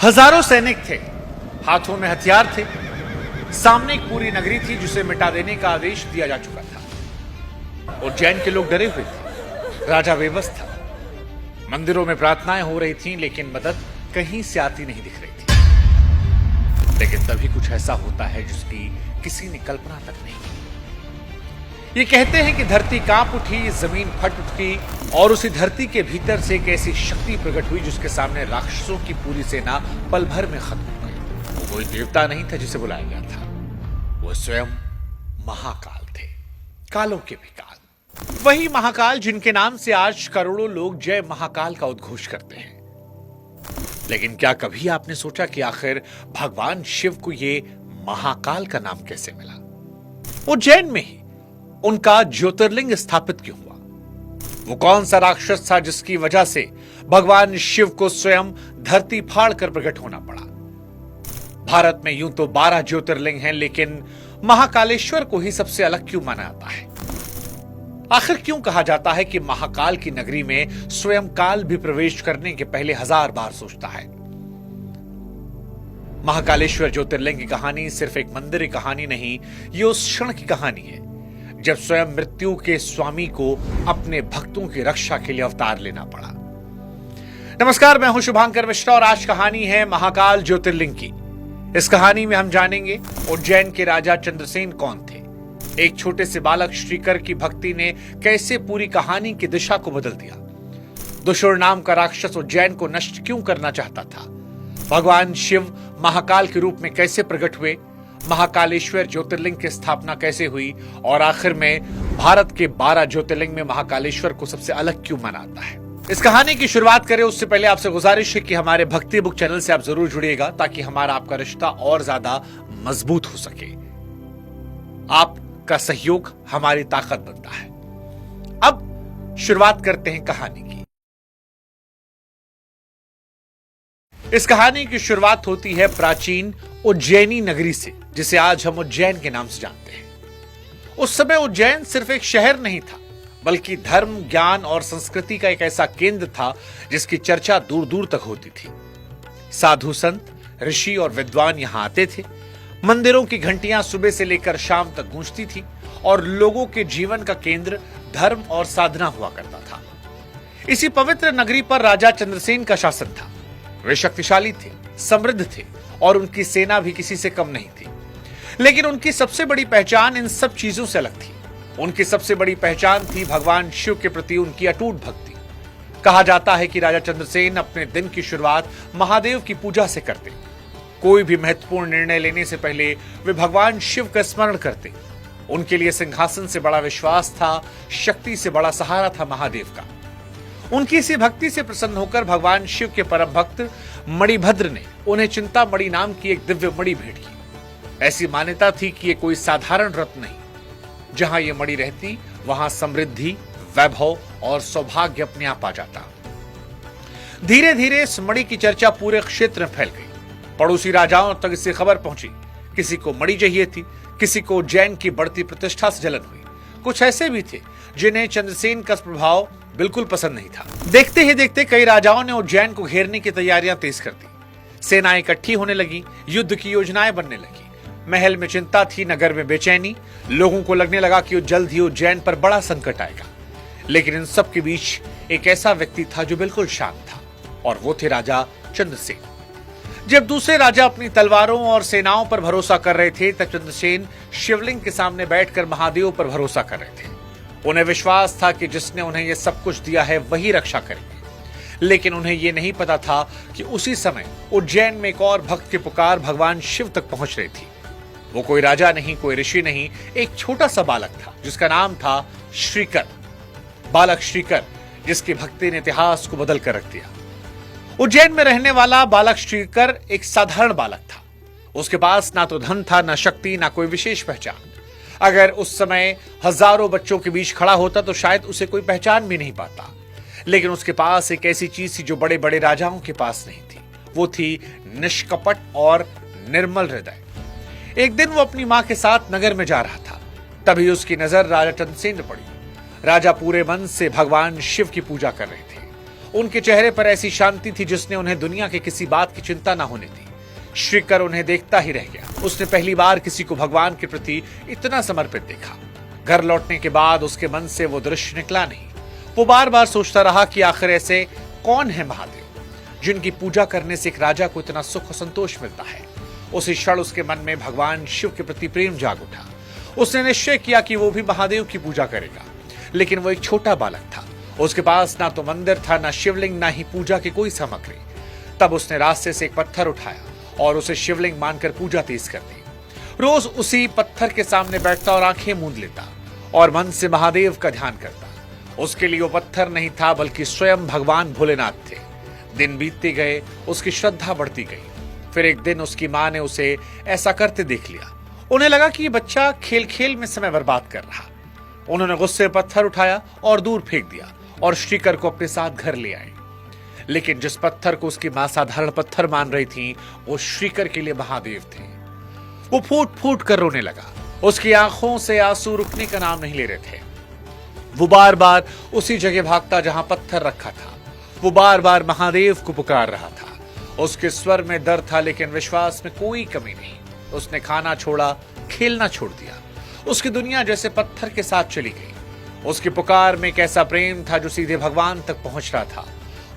हजारों सैनिक थे, हाथों में हथियार थे। सामने एक पूरी नगरी थी जिसे मिटा देने का आदेश दिया जा चुका था। उज्जैन के लोग डरे हुए थे, राजा बेबस था। मंदिरों में प्रार्थनाएं हो रही थीं, लेकिन मदद कहीं से आती नहीं दिख रही थी। लेकिन तभी कुछ ऐसा होता है जिसकी किसी ने कल्पना तक नहीं की। ये कहते हैं कि धरती कांप उठी, जमीन फट उठी और उसी धरती के भीतर से एक ऐसी शक्ति प्रकट हुई जिसके सामने राक्षसों की पूरी सेना पल भर में खत्म हो गई। वो कोई देवता नहीं था जिसे बुलाया गया था, वो स्वयं महाकाल थे, कालों के भी काल। वही महाकाल जिनके नाम से आज करोड़ों लोग जय महाकाल का उद्घोष करते हैं। लेकिन क्या कभी आपने सोचा कि आखिर भगवान शिव को ये महाकाल का नाम कैसे मिला? उज्जैन में ही उनका ज्योतिर्लिंग स्थापित क्यों हुआ? वो कौन सा राक्षस था जिसकी वजह से भगवान शिव को स्वयं धरती फाड़ कर प्रकट होना पड़ा? भारत में यूं तो 12 ज्योतिर्लिंग हैं, लेकिन महाकालेश्वर को ही सबसे अलग क्यों माना जाता है? आखिर क्यों कहा जाता है कि महाकाल की नगरी में स्वयं काल भी प्रवेश करने के पहले 1000 बार सोचता है? महाकालेश्वर ज्योतिर्लिंग की कहानी सिर्फ एक मंदिर की कहानी नहीं, ये उस क्षण की कहानी है जब स्वयं मृत्यु के स्वामी को अपने भक्तों की रक्षा के लिए अवतार लेना पड़ा। नमस्कार, मैं हूं शुभांकर मिश्रा और आज कहानी है महाकाल ज्योतिर्लिंग की। इस कहानी में हम जानेंगे उज्जैन के राजा चंद्रसेन कौन थे, एक छोटे से बालक श्रीकर की भक्ति ने कैसे पूरी कहानी की दिशा को बदल दिया, दुष्ट नाम का राक्षस उज्जैन को नष्ट क्यों करना चाहता था, भगवान शिव महाकाल के रूप में कैसे प्रकट हुए, महाकालेश्वर ज्योतिर्लिंग की स्थापना कैसे हुई और आखिर में भारत के 12 ज्योतिर्लिंग में महाकालेश्वर को सबसे अलग क्यों माना जाता है। इस कहानी की शुरुआत करें उससे पहले आपसे गुजारिश है कि हमारे भक्ति बुक चैनल से आप जरूर जुड़िएगा ताकि हमारा आपका रिश्ता और ज्यादा मजबूत हो सके। आपका सहयोग हमारी ताकत बनता है। अब शुरुआत करते हैं कहानी की। इस कहानी की शुरुआत होती है प्राचीन उज्जैनी नगरी से, जिसे आज हम उज्जैन के नाम से जानते हैं। उस समय उज्जैन सिर्फ एक शहर नहीं था, बल्कि धर्म, ज्ञान और संस्कृति का एक ऐसा केंद्र था जिसकी चर्चा दूर दूर तक होती थी। साधु संत, ऋषि और विद्वान यहां आते थे। मंदिरों की घंटियां सुबह से लेकर शाम तक गूंजती थी और लोगों के जीवन का केंद्र धर्म और साधना हुआ करता था। इसी पवित्र नगरी पर राजा चंद्रसेन का शासन था। वे शक्तिशाली थे, समृद्ध थे और उनकी सेना भी किसी से कम नहीं थी। लेकिन उनकी सबसे बड़ी पहचान इन सब चीजों से अलग थी। उनकी सबसे बड़ी पहचान थी भगवान शिव के प्रति उनकी अटूट भक्ति। कहा जाता है कि राजा चंद्रसेन अपने दिन की शुरुआत महादेव की पूजा से करते। कोई भी महत्वपूर्ण निर्णय लेने से पहले वे भगवान शिव का स्मरण करते। उनके लिए सिंहासन से बड़ा विश्वास था, शक्ति से बड़ा सहारा था महादेव का। उनकी इसी भक्ति से प्रसन्न होकर भगवान शिव के परम भक्त मणिभद्र ने उन्हें चिंतामणि नाम की एक दिव्य मणि भेंट की। ऐसी मान्यता थी कि ये कोई साधारण रत्न नहीं, जहां ये मणि रहती वहां समृद्धि, वैभव और सौभाग्य अपने आप आ जाता। धीरे धीरे इस मणि की चर्चा पूरे क्षेत्र में फैल गई। पड़ोसी राजाओं तक इससे खबर पहुंची। किसी को मणि चाहिए थी, किसी को उज्जैन की बढ़ती प्रतिष्ठा से जलन हुई। कुछ ऐसे भी थे जिन्हें चंद्रसेन का प्रभाव बिल्कुल पसंद नहीं था। देखते ही देखते कई राजाओं ने उज्जैन को घेरने की तैयारियां तेज कर दी। सेनाएं इकट्ठी होने लगी, युद्ध की योजनाएं बनने लगी। महल में चिंता थी, नगर में बेचैनी। लोगों को लगने लगा कि जल्द ही उज्जैन पर बड़ा संकट आएगा। लेकिन इन सब के बीच एक ऐसा व्यक्ति था जो बिल्कुल शांत था, और वो थे राजा चंद्रसेन। जब दूसरे राजा अपनी तलवारों और सेनाओं पर भरोसा कर रहे थे, तब चंद्रसेन शिवलिंग के सामने बैठकर महादेव पर भरोसा कर रहे थे। उन्हें विश्वास था कि जिसने उन्हें यह सब कुछ दिया है वही रक्षा करेंगे। लेकिन उन्हें यह नहीं पता था कि उसी समय उज्जैन में एक और भक्त की पुकार भगवान शिव तक पहुंच रही थी। वो कोई राजा नहीं, कोई ऋषि नहीं, एक छोटा सा बालक था जिसका नाम था श्रीकर। बालक श्रीकर, जिसकी भक्ति ने इतिहास को बदल कर रख दिया। उज्जैन में रहने वाला बालक श्रीकर एक साधारण बालक था। उसके पास ना तो धन था, ना शक्ति, ना कोई विशेष पहचान। अगर उस समय हजारों बच्चों के बीच खड़ा होता तो शायद उसे कोई पहचान भी नहीं पाता। लेकिन उसके पास एक ऐसी चीज थी जो बड़े बड़े राजाओं के पास नहीं थी। वो थी निष्कपट और निर्मल हृदय। एक दिन वो अपनी मां के साथ नगर में जा रहा था, तभी उसकी नजर राजा चंद्रसेन पर पड़ी। राजा पूरे मन से भगवान शिव की पूजा कर रहे थे उनके चेहरे पर ऐसी शांति थी जिसने उन्हें दुनिया के किसी बात की चिंता ना होने दी। श्रीकर उन्हें देखता ही रह गया। उसने पहली बार किसी को भगवान के प्रति इतना समर्पित देखा। घर लौटने के बाद उसके मन से वो दृश्य निकला नहीं। वो बार बार सोचता रहा कि आखिर ऐसे कौन है महादेव जिनकी पूजा करने से एक राजा को इतना सुख और संतोष मिलता है। उसी क्षण उसके मन में भगवान शिव के प्रति प्रेम जाग उठा। उसने निश्चय किया कि वो भी महादेव की पूजा करेगा। लेकिन वो एक छोटा बालक था। उसके पास ना तो मंदिर था, ना शिवलिंग, ना ही पूजा की कोई सामग्री। तब उसने रास्ते से एक पत्थर उठाया और उसे शिवलिंग मानकर पूजा तेज कर दी। रोज उसी पत्थर के सामने बैठता और आंखें मूंद लेता और मन से महादेव का ध्यान करता। उसके लिए वो पत्थर नहीं था बल्कि स्वयं भगवान भोलेनाथ थे। दिन बीतते गए, उसकी श्रद्धा बढ़ती गई। फिर एक दिन उसकी मां ने उसे ऐसा करते देख लिया। उन्हें लगा कि ये बच्चा खेल खेल में समय बर्बाद कर रहा। उन्होंने गुस्से में पत्थर उठाया और दूर फेंक दिया और श्रीकर को अपने साथ घर ले आए। लेकिन जिस पत्थर को उसकी मां साधारण पत्थर मान रही थी, वो श्रीकर के लिए महादेव थे। वो फूट फूट कर रोने लगा। उसकी आंखों से आंसू रुकने का नाम नहीं ले रहे थे। वो बार बार उसी जगह भागता जहां पत्थर रखा था। वो बार बार महादेव को पुकार रहा था। उसके स्वर में डर था लेकिन विश्वास में कोई कमी नहीं। उसने खाना छोड़ा, खेलना छोड़ दिया। उसकी दुनिया जैसे पत्थर के साथ चली गई। उसकी पुकार में एक ऐसा प्रेम था जो सीधे भगवान तक पहुंच रहा था।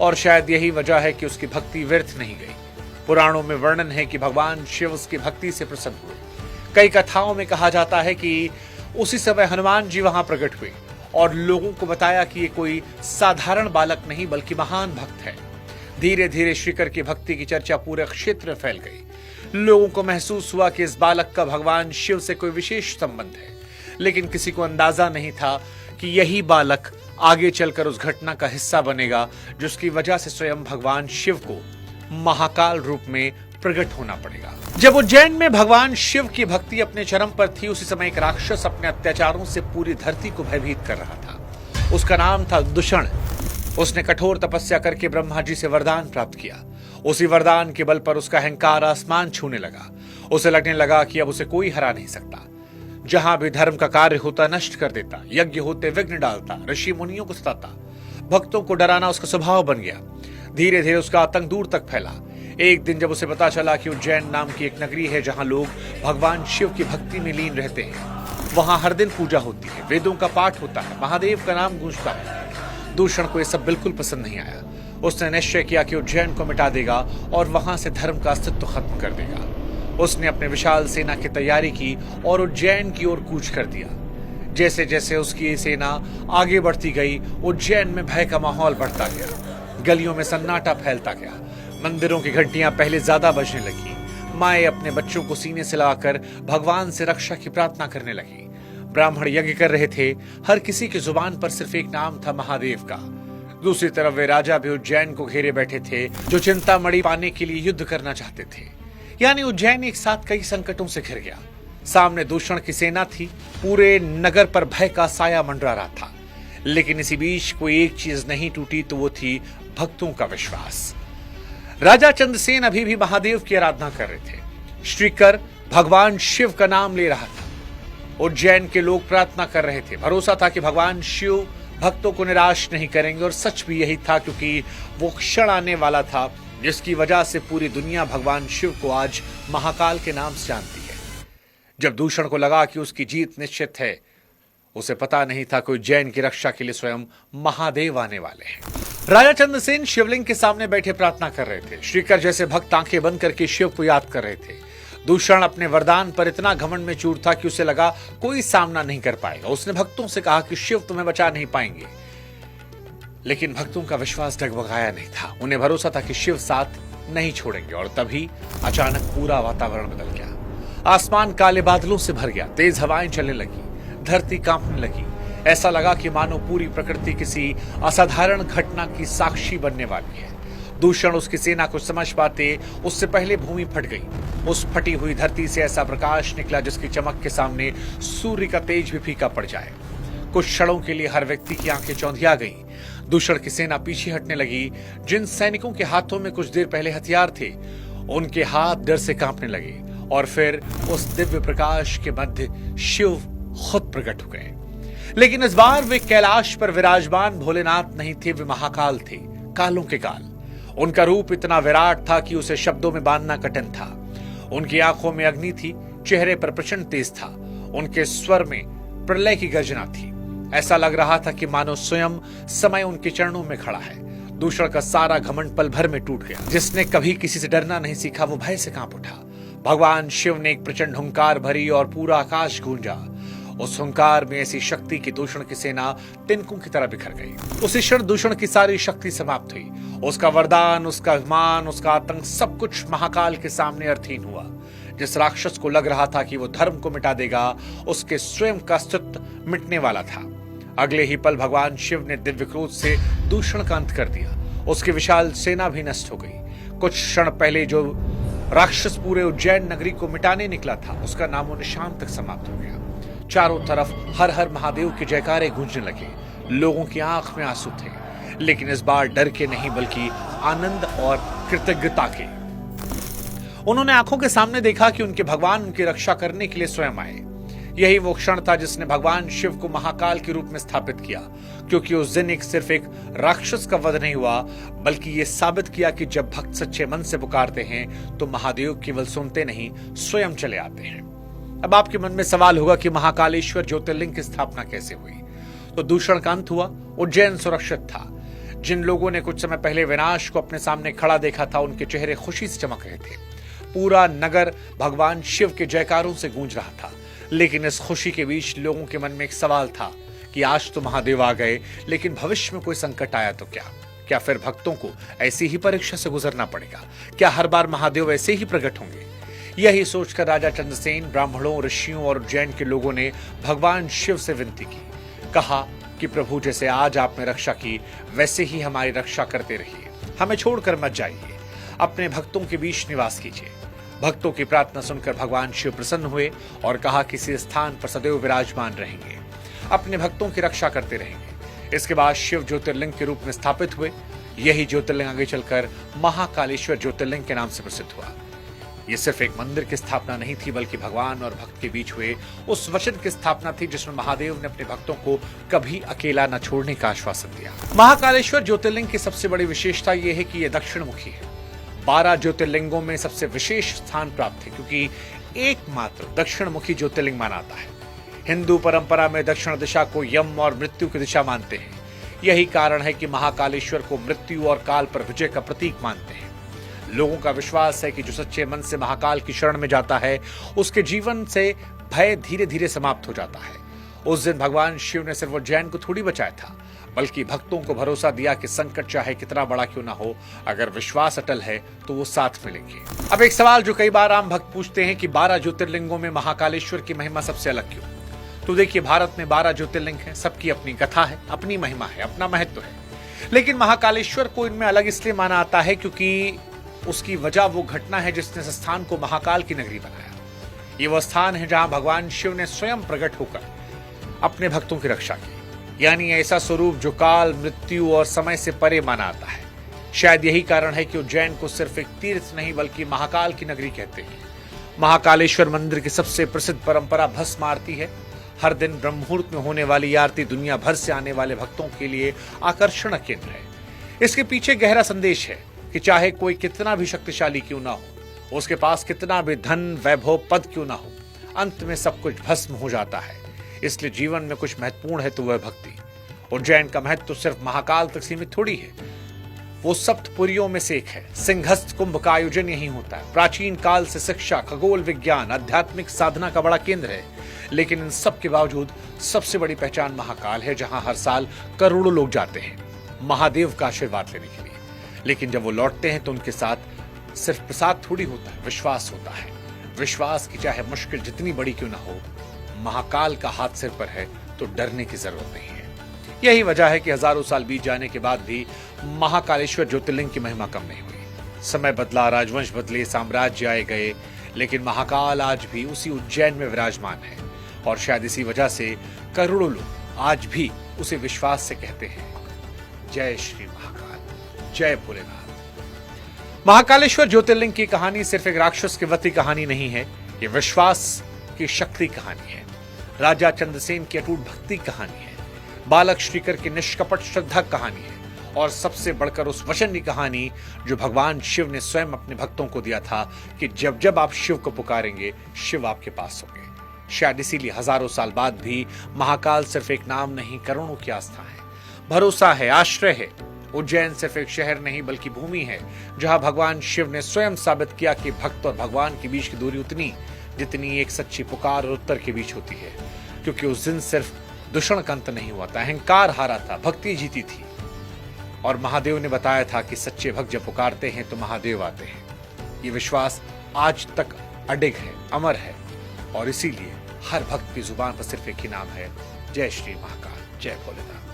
और शायद यही वजह है कि उसकी भक्ति व्यर्थ नहीं गई। पुराणों में वर्णन है कि भगवान शिव उसकी भक्ति से प्रसन्न हुए। कई कथाओं में कहा जाता है कि उसी समय हनुमान जी वहां प्रकट हुए और लोगों को बताया कि ये कोई साधारण बालक नहीं बल्कि महान भक्त है। धीरे धीरे श्रीकर की भक्ति की चर्चा पूरे क्षेत्र में फैल गई। लोगों को महसूस हुआ कि इस बालक का भगवान शिव से कोई विशेष संबंध है। लेकिन किसी को अंदाजा नहीं था कि यही बालक आगे चलकर उस घटना का हिस्सा बनेगा जिसकी वजह से स्वयं भगवान शिव को महाकाल रूप में प्रकट होना पड़ेगा। जब उज्जैन में भगवान शिव की भक्ति अपने चरम पर थी, उसी समय एक राक्षस अपने अत्याचारों से पूरी धरती को भयभीत कर रहा था। उसका नाम था दूषण। उसने कठोर तपस्या करके ब्रह्मा जी से वरदान प्राप्त किया। उसी वरदान के बल पर उसका अहंकार आसमान छूने लगा। उसे लगने लगा कि अब उसे कोई हरा नहीं सकता। जहां भी धर्म का कार्य होता नष्ट कर देता, यज्ञ होते विघ्न डालता, ऋषि मुनियों को सताता, भक्तों को डराना उसका स्वभाव बन गया। धीरे धीरे उसका आतंक दूर तक फैला। एक दिन जब उसे पता चला कि उज्जैन नाम की एक नगरी है जहां लोग भगवान शिव की भक्ति में लीन रहते हैं, वहां हर दिन पूजा होती है, वेदों का पाठ होता है, महादेव का नाम गूंजता है, दूषण को यह सब बिल्कुल पसंद नहीं आया। उसने निश्चय किया कि उज्जैन को मिटा देगा और वहां से धर्म का अस्तित्व खत्म कर देगा। उसने अपने विशाल सेना की तैयारी की और उज्जैन की ओर कूच कर दिया। जैसे जैसे उसकी सेना आगे बढ़ती गई, उज्जैन में भय का माहौल बढ़ता गया। गलियों में सन्नाटा फैलता गया। मंदिरों की घंटियां पहले ज्यादा बजने लगी। माएं अपने बच्चों को सीने से लगाकर भगवान से रक्षा की प्रार्थना करने लगी। ब्राह्मण यज्ञ कर रहे थे। हर किसी की जुबान पर सिर्फ एक नाम था, महादेव का। दूसरी तरफ वे राजा भी उज्जैन को घेरे बैठे थे जो चिंतामणि पाने के लिए युद्ध करना चाहते थे। यानी उज्जैन एक साथ कई संकटों से घिर गया। सामने दूषण की सेना थी। पूरे नगर पर भय का साया मंडरा रहा था। लेकिन इसी बीच कोई एक चीज नहीं टूटी, तो वो थी भक्तों का विश्वास। राजा चंद्रसेन अभी भी महादेव की आराधना कर रहे थे। श्रीकर भगवान शिव का नाम ले रहा था। उज्जैन के लोग प्रार्थना कर रहे थे। भरोसा था कि भगवान शिव भक्तों को निराश नहीं करेंगे और सच भी यही था, क्योंकि वो क्षण आने वाला था जिसकी वजह से पूरी दुनिया भगवान शिव को आज महाकाल के नाम से जानती है। जब दूषण को लगा कि उसकी जीत निश्चित है, उसे पता नहीं था कि उज्जैन की रक्षा के लिए स्वयं महादेव आने वाले हैं। राजा चंद्रसेन शिवलिंग के सामने बैठे प्रार्थना कर रहे थे। श्रीकर जैसे भक्त आंखें बंद करके शिव को याद कर रहे थे। दूषण अपने वरदान पर इतना घमंड में चूर था कि उसे लगा कोई सामना नहीं कर पाएगा। उसने भक्तों से कहा कि शिव तुम्हें बचा नहीं पाएंगे। लेकिन भक्तों का विश्वास डगमगाया नहीं था। उन्हें भरोसा था कि शिव साथ नहीं छोड़ेंगे। और तभी अचानक पूरा वातावरण बदल गया। आसमान काले बादलों से भर गया। तेज हवाएं चलने लगी। धरती कांपने लगी। ऐसा लगा कि मानो पूरी प्रकृति किसी असाधारण घटना की साक्षी बनने वाली है। दूषण उसकी सेना को समझ पाते उससे पहले भूमि फट गई। उस फटी हुई धरती से ऐसा प्रकाश निकला जिसकी चमक के सामने सूर्य का तेज भी फीका पड़ जाए। कुछ क्षणों के लिए हर व्यक्ति की आंखें चौंधिया गईं। दूषण की सेना पीछे हटने लगी। जिन सैनिकों के हाथों में कुछ देर पहले हथियार थे, उनके हाथ डर से कांपने लगे। और फिर उस दिव्य प्रकाश के मध्य शिव खुद प्रकट हो गए। लेकिन इस बार वे कैलाश पर विराजमान भोलेनाथ नहीं थे, वे महाकाल थे। महाकालों के काल। उनका रूप इतना विराट था कि उसे शब्दों में बांधना कठिन था। उनकी आंखों में अग्नि थी, चेहरे पर प्रचंड तेज था, उनके स्वर में प्रलय की गर्जना थी। ऐसा लग रहा था कि मानो स्वयं समय उनके चरणों में खड़ा है। दूषण का सारा घमंड पल भर में टूट गया। जिसने कभी किसी से डरना नहीं सीखा वो भय से कांप उठा। भगवान शिव ने एक प्रचंड हुंकार भरी और पूरा आकाश गूंजा। उस हुंकार में ऐसी शक्ति की दूषण की सेना तिनकों की तरह बिखर गई। उसी क्षण दूषण की सारी शक्ति समाप्त हुई। उसका वरदान, उसका अभिमान, उसका आतंक, सब कुछ महाकाल के सामने अर्थहीन हुआ। जिस राक्षस को लग रहा था कि वो धर्म को मिटा देगा, उसके स्वयं का अस्तित्व मिटने वाला था। अगले ही पल भगवान शिव ने दिव्य क्रोध से दूषण का अंत कर दिया। उसकी विशाल सेना भी नष्ट हो गई। कुछ क्षण पहले जो राक्षस पूरे उज्जैन नगरी को मिटाने निकला था, उसका नामो निशान तक समाप्त हो गया। चारों तरफ हर हर महादेव के जयकारे गूंजने लगे। लोगों की आंख में आंसू थे, लेकिन इस बार डर के नहीं बल्कि आनंद और कृतज्ञता के। उन्होंने आंखों के सामने देखा कि उनके भगवान उनकी रक्षा करने के लिए स्वयं आए। यही वो क्षण था जिसने भगवान शिव को महाकाल के रूप में स्थापित किया, क्योंकि उस दिन सिर्फ एक राक्षस का वध नहीं हुआ, बल्कि ये साबित किया कि जब भक्त सच्चे मन से पुकारते हैं तो महादेव केवल सुनते नहीं, स्वयं चले आते हैं। अब आपके मन में सवाल होगा कि महाकालेश्वर ज्योतिर्लिंग की स्थापना कैसे हुई? तो दूषण का अंत हुआ, उज्जैन सुरक्षित था। जिन लोगों ने कुछ समय पहले विनाश को अपने सामने खड़ा देखा था, उनके चेहरे खुशी से चमक रहे थे। पूरा नगर भगवान शिव के जयकारों से गूंज रहा था। लेकिन इस खुशी के बीच लोगों के मन में एक सवाल था कि आज तो महादेव आ गए, लेकिन भविष्य में कोई संकट आया तो क्या फिर भक्तों को ऐसी ही परीक्षा से गुजरना पड़ेगा? क्या हर बार महादेव ऐसे ही प्रकट होंगे? यही सोचकर राजा चंद्रसेन, ब्राह्मणों, ऋषियों और उज्जैन के लोगों ने भगवान शिव से विनती की। कहा कि प्रभु, जैसे आज आपने रक्षा की, वैसे ही हमारी रक्षा करते रहिए। हमें छोड़कर मत जाइए, अपने भक्तों के बीच निवास कीजिए। भक्तों की प्रार्थना सुनकर भगवान शिव प्रसन्न हुए और कहा कि इसी स्थान पर सदैव विराजमान रहेंगे, अपने भक्तों की रक्षा करते रहेंगे। इसके बाद शिव ज्योतिर्लिंग के रूप में स्थापित हुए। यही ज्योतिर्लिंग आगे चलकर महाकालेश्वर ज्योतिर्लिंग के नाम से प्रसिद्ध हुआ। यह सिर्फ एक मंदिर की स्थापना नहीं थी, बल्कि भगवान और भक्त के बीच हुए उस वचन की स्थापना थी जिसमें महादेव ने अपने भक्तों को कभी अकेला न छोड़ने का आश्वासन दिया। महाकालेश्वर ज्योतिर्लिंग की सबसे बड़ी विशेषता यह है कि यह दक्षिण मुखी है। 12 ज्योतिर्लिंगों में सबसे विशेष स्थान प्राप्त है, क्योंकि एकमात्र दक्षिण मुखी ज्योतिर्लिंग माना जाता है। हिंदू परंपरा में दक्षिण दिशा को यम और मृत्यु की दिशा मानते हैं। यही कारण है कि महाकालेश्वर को मृत्यु और काल पर विजय का प्रतीक मानते हैं। लोगों का विश्वास है कि जो सच्चे मन से महाकाल की शरण में जाता है, उसके जीवन से भय धीरे धीरे समाप्त हो जाता है। उस दिन भगवान शिव ने सिर्फ उज्जैन को थोड़ी बचाया था, बल्कि भक्तों को भरोसा दिया कि संकट चाहे कितना बड़ा क्यों ना हो, अगर विश्वास अटल है तो वो साथ मिलेंगे। अब एक सवाल जो कई बार आम भक्त पूछते हैं कि 12 ज्योतिर्लिंगों में महाकालेश्वर की महिमा सबसे अलग क्यों? तो देखिए, भारत में 12 ज्योतिर्लिंग हैं, सबकी अपनी कथा है, अपनी महिमा है, अपना महत्व है। लेकिन महाकालेश्वर को इनमें अलग इसलिए माना आता है क्योंकि उसकी वजह वो घटना है जिसने इस स्थान को महाकाल की नगरी बनाया। ये वो स्थान है जहां भगवान शिव ने स्वयं प्रकट होकर अपने भक्तों की रक्षा की, यानी ऐसा स्वरूप जो काल, मृत्यु और समय से परे माना आता है। शायद यही कारण है कि उज्जैन को सिर्फ एक तीर्थ नहीं बल्कि महाकाल की नगरी कहते हैं। महाकालेश्वर मंदिर की सबसे प्रसिद्ध परंपरा भस्म आरती है। हर दिन ब्रह्ममुहूर्त में होने वाली आरती दुनिया भर से आने वाले भक्तों के लिए आकर्षण केंद्र है। इसके पीछे गहरा संदेश है कि चाहे कोई कितना भी शक्तिशाली क्यों ना हो, उसके पास कितना भी धन, वैभव, पद क्यों ना हो, अंत में सब कुछ भस्म हो जाता है। इसलिए जीवन में कुछ महत्वपूर्ण है तो वह भक्ति। उज्जैन का महत्व तो सिर्फ महाकाल तक सीमित थोड़ी है, वो सप्तपुरियों में से एक है। सिंहस्थ कुंभ का आयोजन यहीं होता है। प्राचीन काल से शिक्षा, खगोल विज्ञान, आध्यात्मिक साधना का बड़ा केंद्र है। लेकिन इन सब के बावजूद सबसे बड़ी पहचान महाकाल है, जहां हर साल करोड़ों लोग जाते हैं महादेव का आशीर्वाद लेने के लिए। लेकिन जब वो लौटते हैं तो उनके साथ सिर्फ प्रसाद थोड़ी होता है, विश्वास होता है। विश्वास की चाहे मुश्किल जितनी बड़ी क्यों ना हो, महाकाल का हाथ सिर पर है तो डरने की जरूरत नहीं है। यही वजह है कि हजारों साल बीत जाने के बाद भी महाकालेश्वर ज्योतिर्लिंग की महिमा कम नहीं हुई। समय बदला, राजवंश बदले, साम्राज्य आए गए, लेकिन महाकाल आज भी उसी उज्जैन में विराजमान है। और शायद इसी वजह से करोड़ों लोग आज भी उसे विश्वास से कहते हैं, जय श्री महाकाल, जय भोलेनाथ। महाकालेश्वर ज्योतिर्लिंग की कहानी सिर्फ एक राक्षस की वध की कहानी नहीं है, ये विश्वास की शक्ति कहानी है। राजा चंद्रसेन की अटूट भक्ति कहानी है, बालक श्रीकर की निष्कपट श्रद्धा कहानी है, और सबसे बढ़कर उस वचन की कहानी जो भगवान शिव ने स्वयं अपने भक्तों को दिया था कि जब जब आप शिव को पुकारेंगे शिव आपके पास होंगे। शायद इसीलिए हजारों साल बाद भी महाकाल सिर्फ एक नाम नहीं, करोड़ों की आस्था है, भरोसा है, आश्रय है। उज्जैन सिर्फ एक शहर नहीं बल्कि भूमि है जहां भगवान शिव ने स्वयं साबित किया कि भक्त और भगवान के बीच की दूरी उतनी जितनी एक सच्ची पुकार और उत्तर के बीच होती है। क्योंकि उस दिन सिर्फ दूषण का अंत नहीं हुआ था, अहंकार हारा था, भक्ति जीती थी। और महादेव ने बताया था कि सच्चे भक्त जब पुकारते हैं तो महादेव आते हैं। ये विश्वास आज तक अडिग है, अमर है। और इसीलिए हर भक्त की जुबान पर सिर्फ एक ही नाम है, जय श्री महाकाल, जय भोलेनाथ।